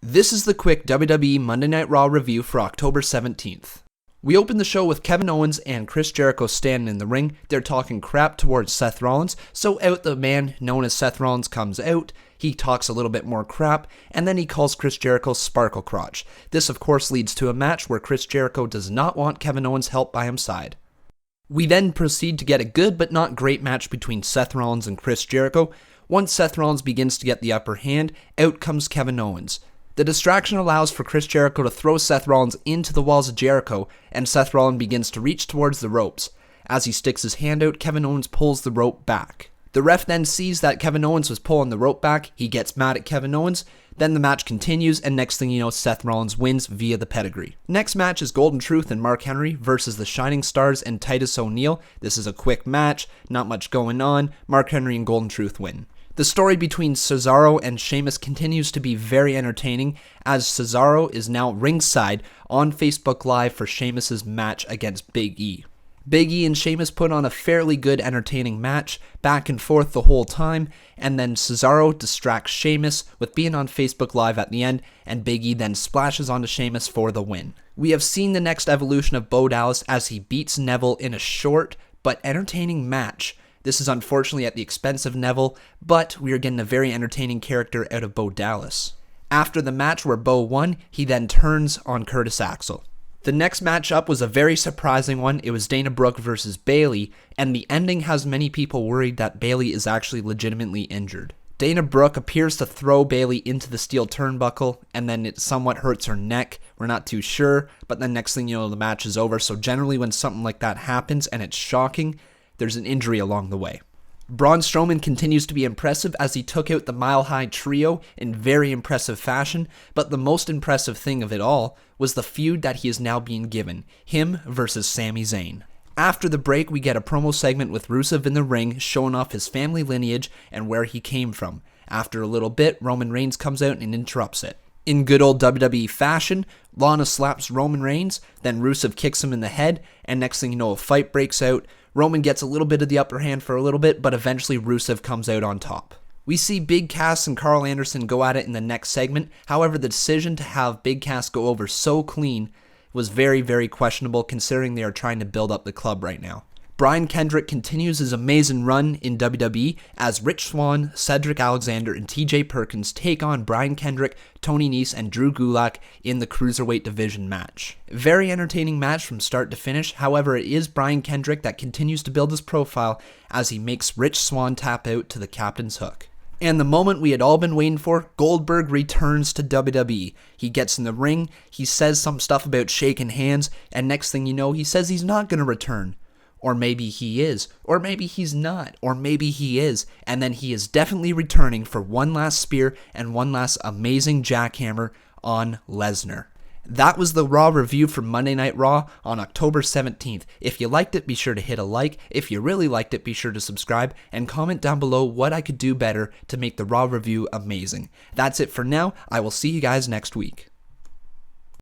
This is the quick WWE Monday Night Raw review for October 17th. We open the show with Kevin Owens and Chris Jericho standing in the ring. They're talking crap towards Seth Rollins, so out the man known as Seth Rollins comes out. He talks a little bit more crap, and then he calls Chris Jericho Sparkle Crotch. This of course leads to a match where Chris Jericho does not want Kevin Owens' help by his side. We then proceed to get a good but not great match between Seth Rollins and Chris Jericho. Once Seth Rollins begins to get the upper hand, out comes Kevin Owens. The distraction allows for Chris Jericho to throw Seth Rollins into the walls of Jericho, and Seth Rollins begins to reach towards the ropes. As he sticks his hand out, Kevin Owens pulls the rope back. The ref then sees that Kevin Owens was pulling the rope back. He gets mad at Kevin Owens. Then the match continues, and next thing you know, Seth Rollins wins via the pedigree. Next match is Golden Truth and Mark Henry versus the Shining Stars and Titus O'Neil. This is a quick match, not much going on. Mark Henry and Golden Truth win. The story between Cesaro and Sheamus continues to be very entertaining, as Cesaro is now ringside on Facebook Live for Sheamus' match against Big E. Big E and Sheamus put on a fairly good entertaining match, back and forth the whole time, and then Cesaro distracts Sheamus with being on Facebook Live at the end, and Big E then splashes onto Sheamus for the win. We have seen the next evolution of Bo Dallas as he beats Neville in a short but entertaining match. This is unfortunately at the expense of Neville, but we are getting a very entertaining character out of Bo Dallas. After the match where Bo won, he then turns on Curtis Axel. The next match up was a very surprising one. It was Dana Brooke versus Bayley, and the ending has many people worried that Bayley is actually legitimately injured. Dana Brooke appears to throw Bayley into the steel turnbuckle, and then it somewhat hurts her neck. We're not too sure, but the next thing you know, the match is over. So generally when something like that happens and it's shocking, there's an injury along the way. Braun Strowman continues to be impressive as he took out the Mile High Trio in very impressive fashion, but the most impressive thing of it all was the feud that he is now being given, him versus Sami Zayn. After the break, we get a promo segment with Rusev in the ring showing off his family lineage and where he came from. After a little bit, Roman Reigns comes out and interrupts it. In good old WWE fashion, Lana slaps Roman Reigns, then Rusev kicks him in the head, and next thing you know, a fight breaks out. Roman gets a little bit of the upper hand for a little bit, but eventually Rusev comes out on top. We see Big Cass and Carl Anderson go at it in the next segment. However, the decision to have Big Cass go over so clean was very, very questionable considering they are trying to build up the club right now. Brian Kendrick continues his amazing run in WWE as Rich Swann, Cedric Alexander, and TJ Perkins take on Brian Kendrick, Tony Nese, and Drew Gulak in the Cruiserweight Division match. Very entertaining match from start to finish. However, it is Brian Kendrick that continues to build his profile as he makes Rich Swann tap out to the captain's hook. And the moment we had all been waiting for, Goldberg returns to WWE. He gets in the ring, he says some stuff about shaking hands, and next thing you know, he says he's not going to return. Or maybe he is, or maybe he's not, or maybe he is, and then he is definitely returning for one last spear and one last amazing jackhammer on Lesnar. That was the Raw review for Monday Night Raw on October 17th. If you liked it, be sure to hit a like. If you really liked it, be sure to subscribe and comment down below what I could do better to make the Raw review amazing. That's it for now. I will see you guys next week.